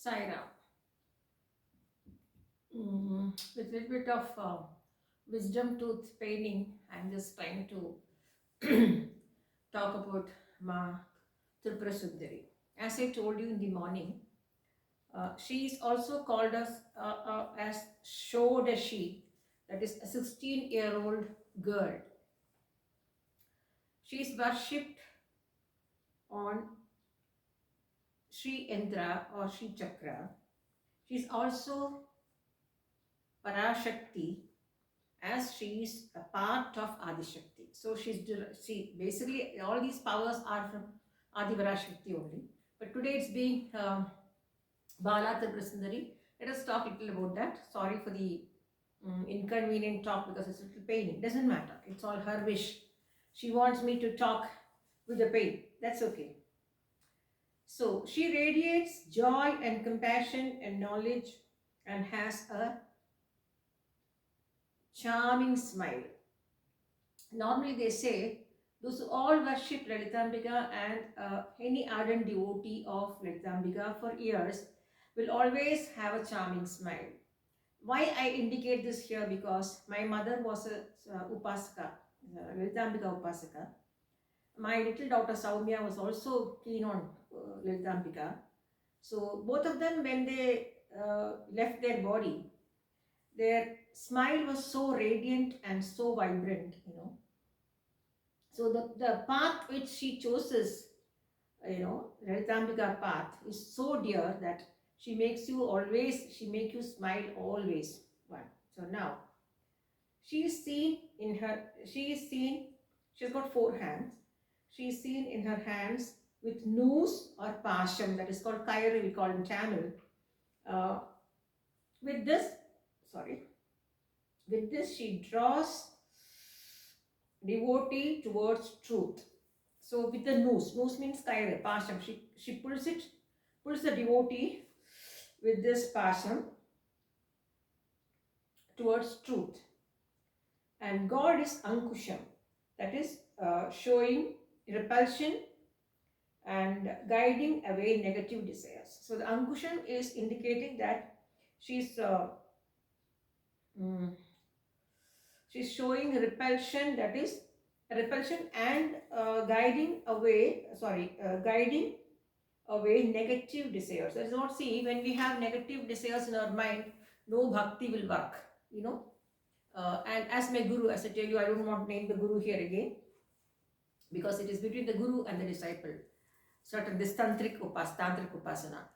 Sai Ram. With a little bit of wisdom tooth paining, I'm just trying to talk about Ma thrupurasundari. As I told you in the morning, she is also called as Shodashi, that is a 16-year-old girl. She is worshipped on Sri Indra or Sri Chakra. She is also Parashakti, as she is a part of Adishakti. So she basically all these powers are from Adivarashakti only. But today it's being Bala thrupurasundari. Let us talk a little about that. Sorry for the inconvenient talk because it's a little paining. Doesn't matter. It's all her wish. She wants me to talk with the pain. That's okay. So she radiates joy and compassion and knowledge and has a charming smile. Normally they say those who all worship Lalitambika and any ardent devotee of Lalitambika for years will always have a charming smile. Why I indicate this here? Because my mother was a upasaka, Lalitambika upasaka. My little daughter Saumya was also keen on Lalitambika. So both of them, when they left their body, their smile was so radiant and so vibrant, So the path which she chooses, Lalitambika path is so dear that she makes you smile always. One. So now, she's got 4 hands. She is seen in her hands with noose or pasham, that is called kairi, we call in Tamil. Uh, with this, she draws devotee towards truth. So with the noose means kaira, pasham. She pulls the devotee with this pasham towards truth. And God is ankusham, that is showing repulsion and guiding away negative desires. So the ankusham is indicating that she's showing repulsion, that is repulsion and guiding away negative desires. That is not, see, when we have negative desires in our mind, no bhakti will work, and as my guru, as I tell you, I don't want to name the guru here again because it is between the guru and the disciple. Certain this tantric upasana.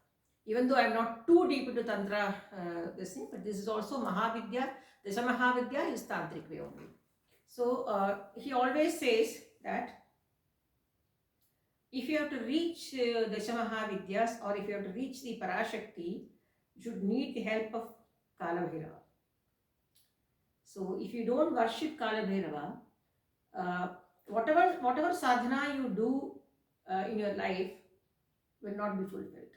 Even though I am not too deep into tantra, this thing, but this is also Mahavidya. Dasha Mahavidya is tantric way only. So he always says that if you have to reach Dasha Mahavidyas, or if you have to reach the Parashakti, you should need the help of Kalabhairava. So if you don't worship Kalabhairava, whatever sadhana you do in your life will not be fulfilled.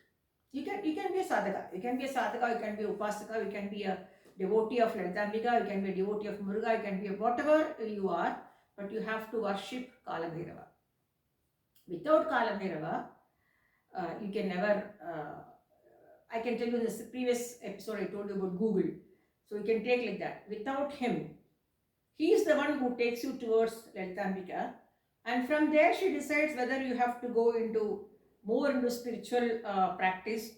You can be a sadhaka. You can be a sadhaka, you can be a upasaka, you can be a devotee of Lalitambika, you can be a devotee of Muruga, you can be whatever you are, but you have to worship Kalabhairava. Without Kalabhairava, you can never, I can tell you in the previous episode I told you about Google. So you can take like that. Without him, he is the one who takes you towards Lalitambika, and from there she decides whether you have to go more into spiritual practice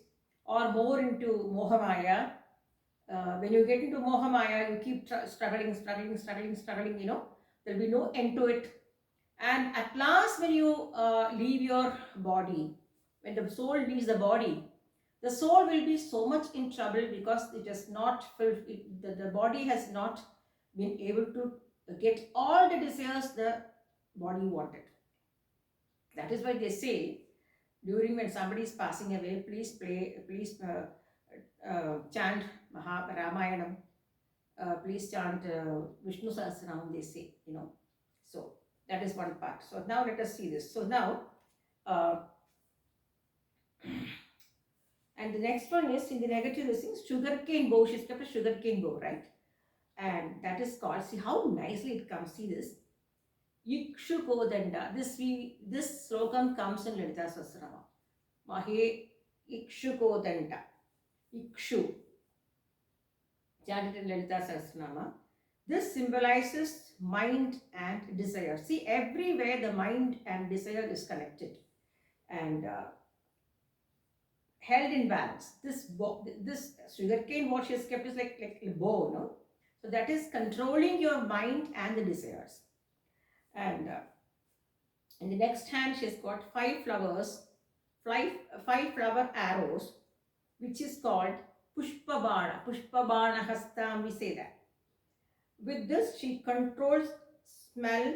or more into Mohamaya. When you get into Mohamaya, you keep struggling, there'll be no end to it. And at last, when you leave your body, when the soul leaves the body, the soul will be so much in trouble because it has not the body has not been able to get all the desires the body wanted. That is why they say, during when somebody is passing away, please chant Ramayanam, please chant Vishnu Sahasranam, they say, So that is one part. So now let us see this. So now, and the next one is in the negative listings, sugarcane bow. She's kept a sugarcane bow, right? And that is called, see how nicely it comes. See this. Ikshukodanda. This slokam comes in Lalita Sahasranama. Mahe Ikshukodanda. Ikshu, chanted in Lalita Sahasranama. This symbolizes mind and desire. See, everywhere the mind and desire is connected and held in balance. This sugarcane, what she has kept is like a bow, no? So that is controlling your mind and the desires. And in the next hand, she has got five flowers, five flower arrows, which is called Pushpabana. Pushpabana Hastam, we say that. With this, she controls smell,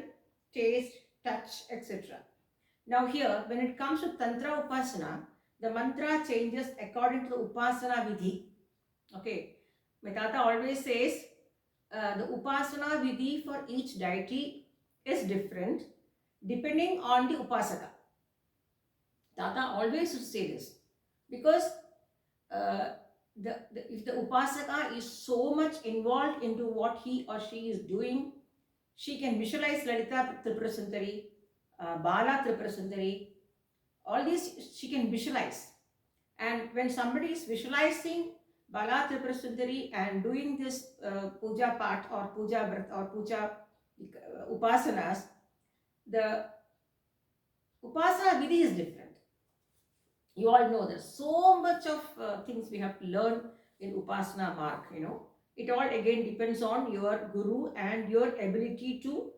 taste, touch, etc. Now here, when it comes to Tantra Upasana, the mantra changes according to the Upasana Vidhi. Okay, my Tata always says the Upasana Vidhi for each deity is different depending on the Upasaka. Tata always would say this because if the Upasaka is so much involved into what he or she is doing, she can visualize Lalita Thrupurasundari, Bala Thrupurasundari, all these she can visualize. And when somebody is visualizing Bala Thrupurasundari and doing this puja part or puja birth or puja upasanas, the upasana vidhi is different. You all know there's so much of things we have to learn in upasana mark, you know. It all again depends on your guru and your ability to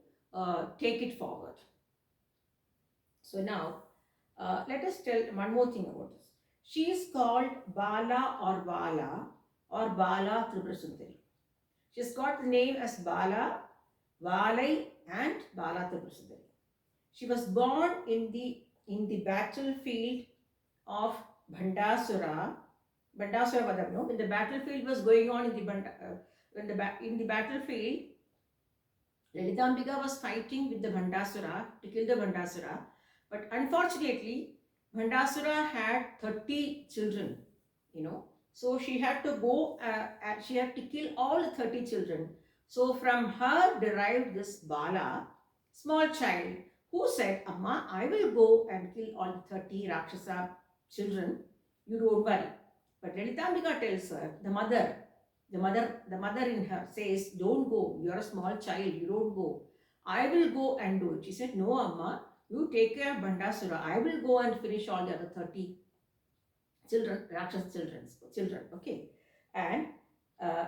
take it forward. So now, let us tell one more thing about this. She is called Bala or Vala or Bala Thrupurasundari. She's got the name as Bala, Valai and Bala Thrupurasundari. She was born in the battlefield of Bhandasura Vadam, no? When the battlefield was going on in the battlefield, Lalitambika was fighting with the Bhandasura to kill the Bhandasura, but unfortunately, Bhandasura had 30 children, you know. So she had to go, she had to kill all the 30 children. So from her derived this Bala, small child, who said, Amma, I will go and kill all the 30 Rakshasa children, you don't worry. But Lalitambika tells her, the mother in her says, don't go, you're a small child, you don't go. I will go and do it. She said, no, Amma, you take care of Bhandasura. I will go and finish all the other 30 children, Rakshasa children, okay. And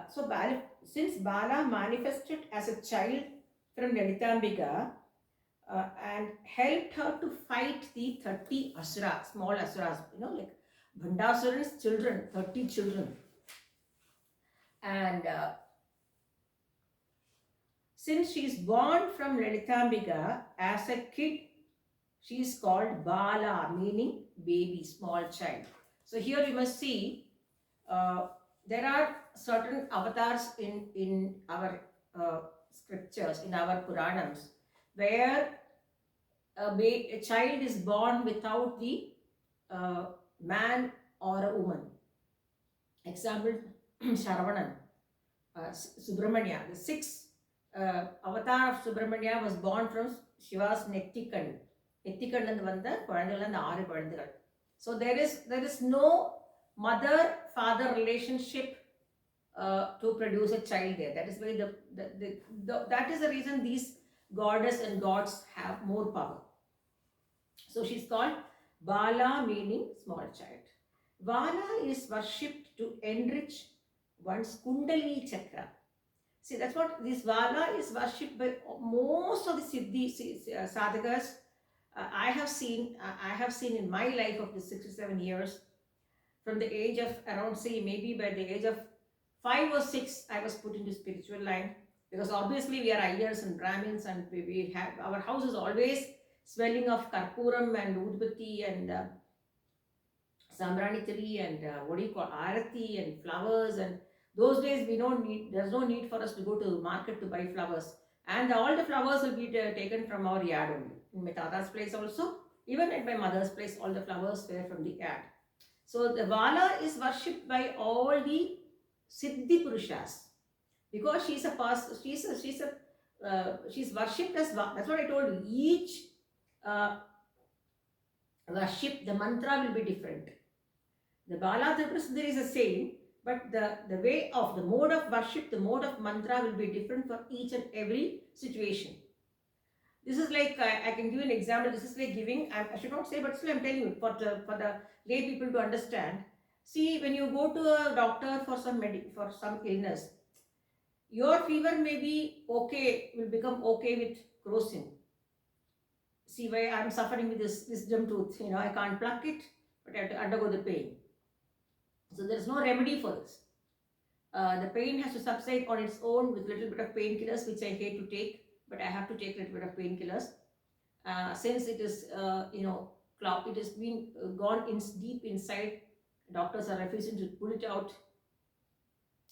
so since Bala manifested as a child from Lalitambika and helped her to fight the 30 asuras, small asuras, you know, like Bhandasura's children, 30 children. And since she is born from Lalitambika as a kid, she is called Bala, meaning baby, small child. So here you must see there are certain avatars in our scriptures, in our Puranams, where a child is born without the man or a woman. Example, Sharavanan, Subramanya, the sixth avatar of Subramanya was born from Shiva's Nettikan. So there is no mother-father relationship to produce a child there. That is why that is the reason these goddess and gods have more power. So she's called Bala, meaning small child. Vala is worshipped to enrich one's Kundalini chakra. See, that's what this Vala is worshipped by most of the Siddhi sadhakas. I have seen in my life of the 67 years, from the age of around, say, maybe by the age of 5 or 6, I was put into spiritual line, because obviously we are Ayyars and Brahmins, and we have, our house is always smelling of Karpuram and Udbati and Sambrani tree and what do you call, Arati and flowers. And those days there's no need for us to go to the market to buy flowers. And all the flowers will be taken from our yard only. In my Tata's place also, even at my mother's place, all the flowers were from the yard. So the Vala is worshipped by all the Siddhi Purushas, because she's worshipped as Vala. That's what I told you. Each worship, the mantra will be different. The Bala Thrupurasundari is the same, But the way of the mode of worship, the mode of mantra will be different for each and every situation. This is like, I can give you an example. This is like giving, I should not say, but still I'm telling you for the lay people to understand. See, when you go to a doctor for for some illness, your fever may be okay, will become okay with crocin. See, why I'm suffering with this wisdom tooth, I can't pluck it, but I have to undergo the pain. So there is no remedy for this. The pain has to subside on its own with little bit of painkillers, which I hate to take, but I have to take a little bit of painkillers. Since it is, it has been gone in deep inside, doctors are refusing to pull it out.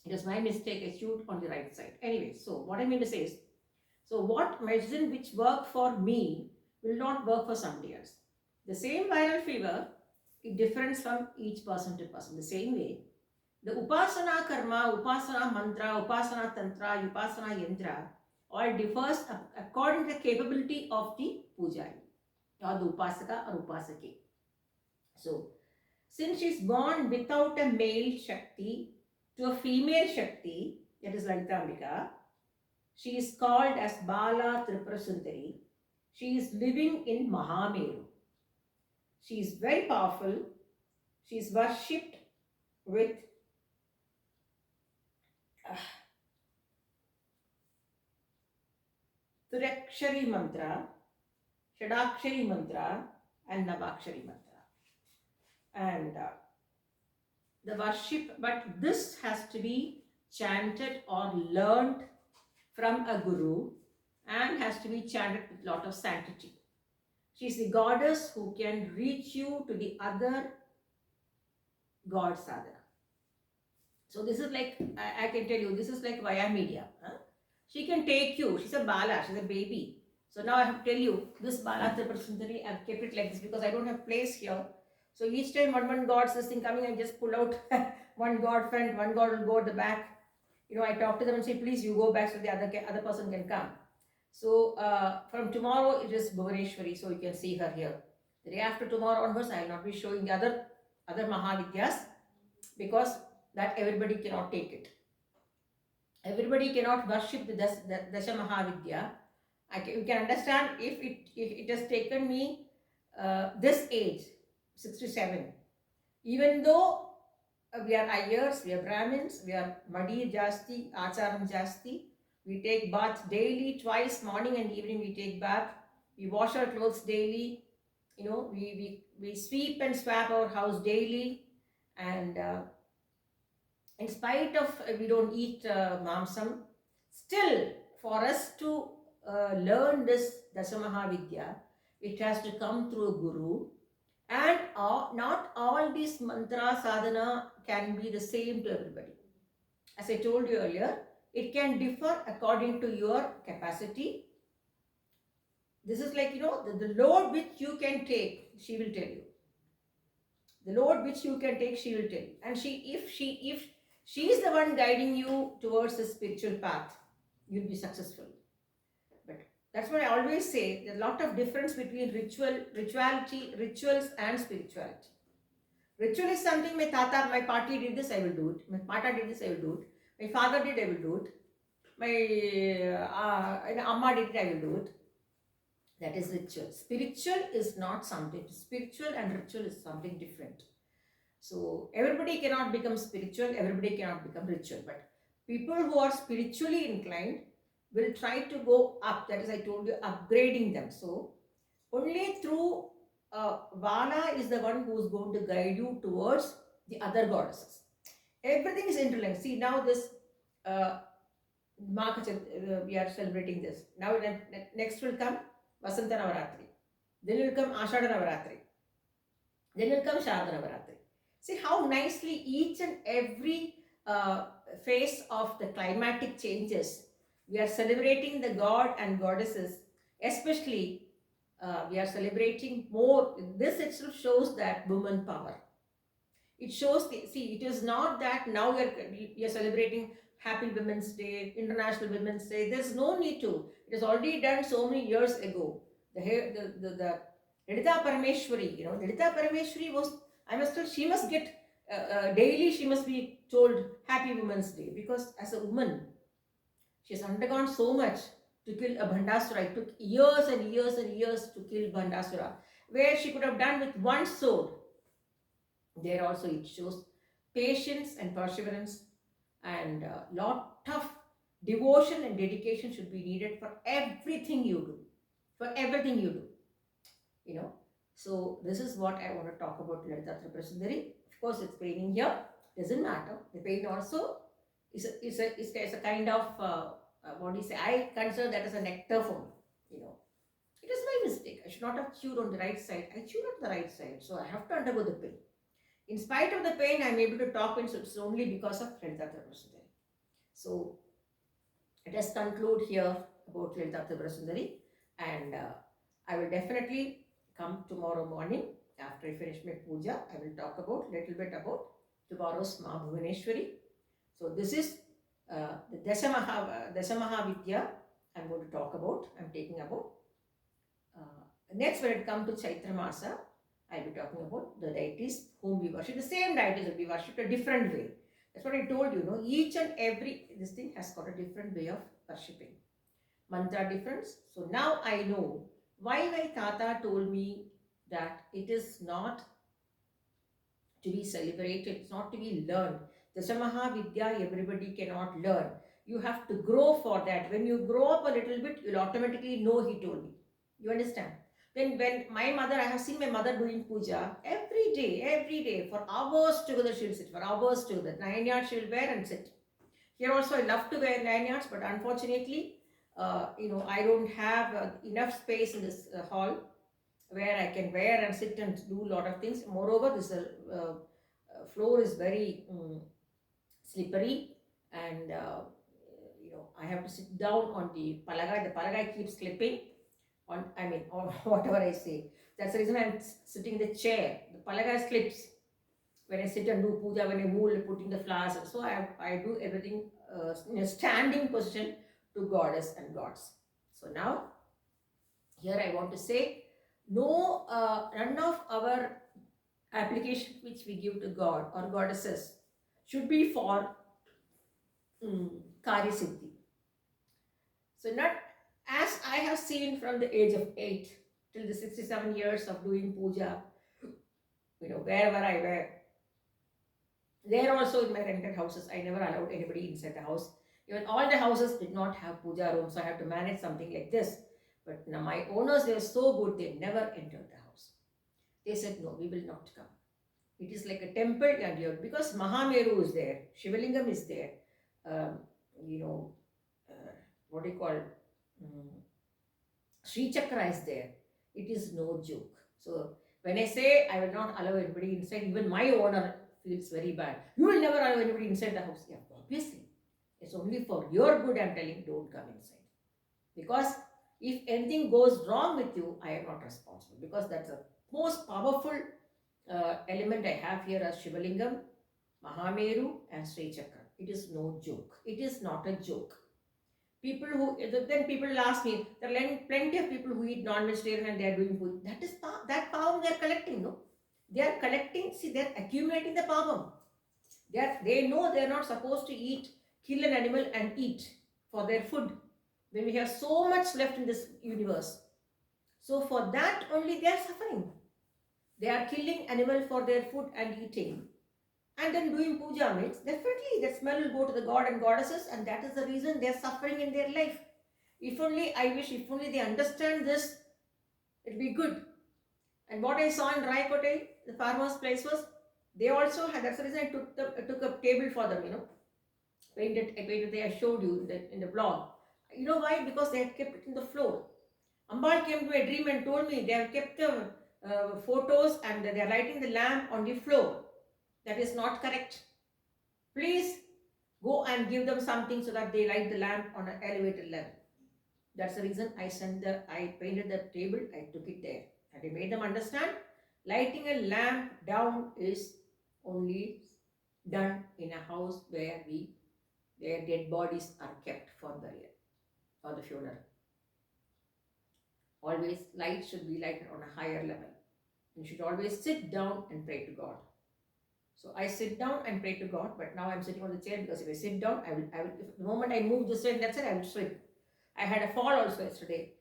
It is my mistake, I shoot on the right side. Anyway, so what I mean to say is, so what medicine which work for me will not work for somebody else. The same viral fever, it differs from each person to person. The same way, the upasana karma, upasana mantra, upasana tantra, upasana yantra all differs according to the capability of the pujari or the upasaka or upasaki. So, since she is born without a male Shakti to a female Shakti, that is Lalitambika, she is called as Bala thrupurasundari. She is living in Mahameru. She is very powerful. She is worshipped with Triakshari mantra, Shadakshari mantra, and Navakshari mantra. And the worship, but this has to be chanted or learned from a guru and has to be chanted with a lot of sanctity. She is the goddess who can reach you to the other god sadhana. So this is like, I can tell you, this is like via media. Huh? She can take you. She's a Bala, she's a baby. So now I have to tell you, this Bala Tripurasundari, I've kept it like this because I don't have place here. So each time one god's this thing coming, I just pull out one god friend, one god will go at the back. I talk to them and say, please, you go back so the other person can come. So from tomorrow, it is Bhuvaneshwari, so you can see her here. The day after tomorrow onwards, I will not be showing the other Mahavidyas because that everybody cannot take it. Everybody cannot worship the Dasha Mahavidya. You can understand if it has taken me this age, 67. Even though we are Ayers, we are Brahmins, we are Madi Jasti, Acharam Jasti. We take bath daily, twice, morning and evening we take bath. We wash our clothes daily. We sweep and swap our house daily. And in spite of we don't eat mamsam, still for us to learn this Dasamahavidya, it has to come through a guru. And not all these mantra sadhana can be the same to everybody. As I told you earlier, it can differ according to your capacity. This is like, the load which you can take, she will tell you. The load which you can take, she will tell you. And if she is the one guiding you towards the spiritual path, you'll be successful. But that's what I always say. There's a lot of difference between rituals and spirituality. Ritual is something my party did this, I will do it. My pata did this, I will do it. My father did, I will do it. My amma did it, I will do it. That is ritual. Spiritual is not something. Spiritual and ritual is something different. So everybody cannot become spiritual, everybody cannot become ritual. But people who are spiritually inclined will try to go up. That is, I told you, upgrading them. So only through Vala is the one who is going to guide you towards the other goddesses. Everything is interlinked. See, now this we are celebrating this. Now next will come Vasanta Navaratri. Then will come Ashada Navaratri. Then will come Sharada Navaratri. See how nicely each and every phase of the climatic changes. We are celebrating the god and goddesses, especially we are celebrating more. This itself shows that woman power. It shows, it is not that now we are celebrating Happy Women's Day, International Women's Day. There's no need to. It is already done so many years ago. The Nidita Parameshwari, Nidita Parameshwari was, I must tell, she must get daily she must be told Happy Women's Day, because as a woman, she has undergone so much to kill a Bhandasura. It took years and years and years to kill Bhandasura, where she could have done with one sword. There also it shows patience and perseverance, and a lot of devotion and dedication should be needed for everything you do. For everything you do, you know. So this is what I want to talk about Lalita Tripurasundari. Of course, it's paining here. Doesn't matter. The pain also is a kind of what do you say? I consider that as a nectar for me. You know, it is my mistake. I should not have chewed on the right side. I chewed on the right side, so I have to undergo the pain. In spite of the pain, I'm able to talk, and so it's only because of Lalita Tripurasundari. So let us conclude here about Lalita Tripurasundari, and I will definitely come tomorrow morning after I finish my puja. I will talk about little bit about tomorrow's Ma Bhuvaneshwari. So this is the Dasamaha Vidya I'm going to talk about. I'm taking about. Next, when it comes to Chaitra Masa, I'll be talking about the deities whom we worship. The same deities will be worshipped a different way. That's what I told you. No, each and every this thing has got a different way of worshipping. Mantra difference. So now I know why my Tata told me that it is not to be celebrated, it's not to be learned. Dasamaha Vidya, everybody cannot learn. You have to grow for that. When you grow up a little bit, you'll automatically know, he told me. You understand? Then when my mother, I have seen my mother doing puja every day, for hours together she'll sit, for hours together. 9 yards she'll wear and sit. Here also I love to wear 9 yards, but unfortunately, I don't have enough space in this hall where I can wear and sit and do a lot of things. Moreover, this floor is very slippery, and I have to sit down on the palagai. The palagai keeps slipping on, or whatever I say. That's the reason I'm sitting in the chair. The palagai slips when I sit and do puja, when I move, putting the flowers. So I do everything in a standing position to goddess and gods. So now, here I want to say, none of our application which we give to God or goddesses should be for Karya Siddhi. So not as I have seen from the age of 8 till the 67 years of doing puja, wherever I were. There also in my rented houses, I never allowed anybody inside the house. Even all the houses did not have puja rooms, so I have to manage something like this. But now my owners were so good, they never entered the house. They said, no, we will not come. It is like a temple, and because Mahameru is there, Shivalingam is there, what do you call, Sri Chakra is there. It is no joke. So when I say I will not allow anybody inside, even my owner feels very bad. You will never allow anybody inside the house. Yeah, obviously. It's only for your good I'm telling, don't come inside. Because if anything goes wrong with you, I am not responsible. Because that's the most powerful element I have here as Shivalingam, Mahameru and Sri Chakra. It is no joke. It is not a joke. People will ask me, there are plenty of people who eat non-vegetarian and they are doing food. That power they are collecting, no? They are collecting, they are accumulating the power. They know they are not supposed to kill an animal and eat for their food. When we have so much left in this universe. So for that only they are suffering. They are killing animal for their food and eating. And then doing puja means, definitely that smell will go to the god and goddesses, and that is the reason they are suffering in their life. If only they understand this, it will be good. And what I saw in Raikote, the farmer's place was, they also had, that's the reason I took a table for them, painted, I showed you in the blog. You know why? Because they had kept it in the floor. Ambal came to my dream and told me they have kept the photos and they are lighting the lamp on the floor. That is not correct. Please go and give them something so that they light the lamp on an elevated level. That's the reason I painted the table, I took it there. And I made them understand, lighting a lamp down is only done in a house where dead bodies are kept for burial, for the funeral. Always light should be lighted on a higher level. You should always sit down and pray to God. So I sit down and pray to God, but now I'm sitting on the chair because if I sit down, if the moment I move this way and that's it, I will slip. I had a fall also yesterday.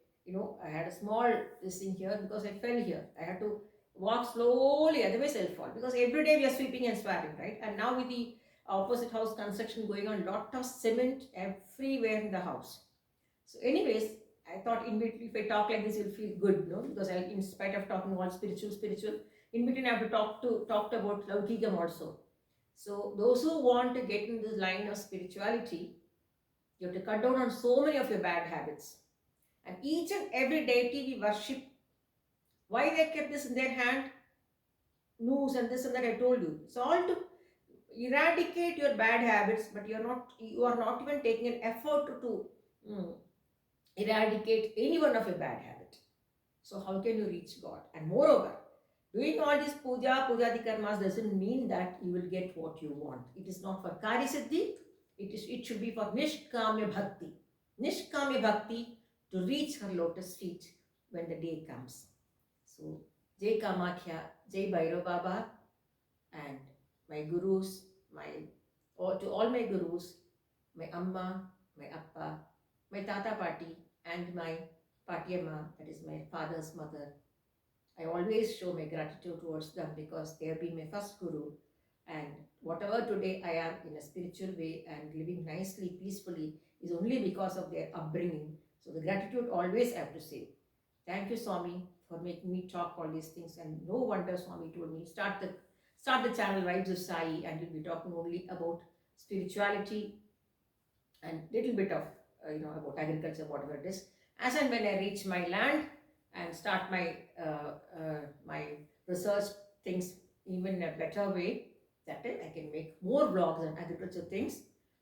I had a small this thing here because I fell here. I had to walk slowly, otherwise I'll fall. Because every day we are sweeping and swabbing, right? And now with the opposite house construction going on, lot of cement everywhere in the house. So, anyways, I thought in between, if I talk like this, you'll feel good, no? Because in spite of talking all spiritual, in between I have to talked about Laukikam also. So, those who want to get in this line of spirituality, you have to cut down on so many of your bad habits. And each and every deity we worship, why they kept this in their hand, noose and this and that I told you. It's all to eradicate your bad habits, but you are not even taking an effort to mm, eradicate any one of your bad habit. So how can you reach God? And moreover, doing all this pujadi karmas doesn't mean that you will get what you want. It is not for karisiddhi. It should be for nishkamya bhakti. Nishkamya bhakti to reach her lotus feet when the day comes. So Jai Kamakhya, Jai Bhairav Baba, and my gurus, to all my gurus, my amma, my appa, my tata party, and my patiamma, that is my father's mother. I always show my gratitude towards them because they have been my first guru. And whatever today I am in a spiritual way and living nicely, peacefully, is only because of their upbringing. So the gratitude always I have to say. Thank you, Swami, for making me talk all these things. And no wonder Swami told me start the channel Vibes of Sai, and we'll be talking only about spirituality and little bit of about agriculture, whatever it is. As and when I reach my land and start my research things even in a better way, that time I can make more vlogs on agriculture things.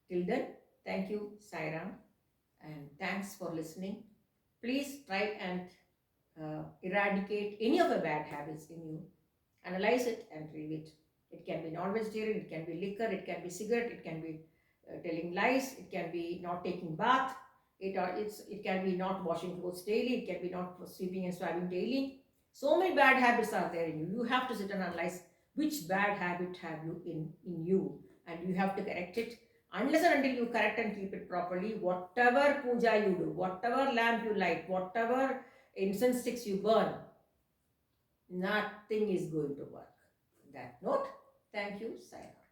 Till then, thank you, Sairam, and thanks for listening. Please try and eradicate any of the bad habits in you. Analyze it and leave it. It can be non-vegetarian, it can be liquor, it can be cigarette, it can be telling lies, it can be not taking bath, it can be not washing clothes daily, it can be not sweeping and swabbing daily. So many bad habits are there in you. You have to sit and analyze which bad habit have you in you, and you have to correct it. Unless and until you correct and keep it properly, whatever puja you do, whatever lamp you light, whatever incense sticks you burn, nothing is going to work. On that note, thank you, Sayonara.